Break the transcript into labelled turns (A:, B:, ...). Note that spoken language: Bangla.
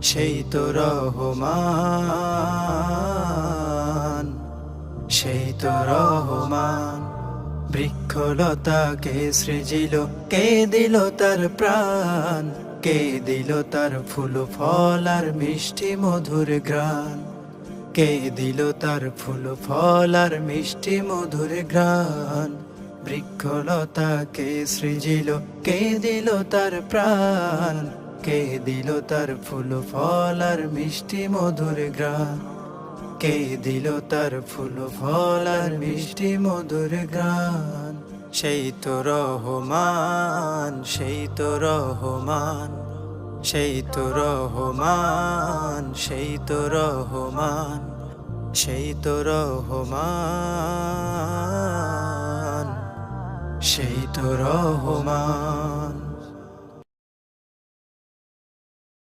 A: সেই তো রহমান, সেই তো রহমান। বৃক্ষলতাকে সৃজিল, কে দিল তার প্রাণ, কে দিল তার ফুল ফল আর মিষ্টি মধুর ঘ্রাণ, কে দিল তার ফুল ফল আর মিষ্টি মধুর ঘ্রাণ। বৃক্ষলতাকে সৃজিল, কে দিল তার প্রাণ, কে দিল তার ফুল ফল আর মিষ্টি মধুর ঘ্রাণ, কে দিল তার ফুল ফল আর মিষ্টি মধুর গান। সেই তো রহমান, সেই তো রহমান, সেই তো রহমান, সেই তো রহমান, সেই তো রহমান, সেই তো রহমান।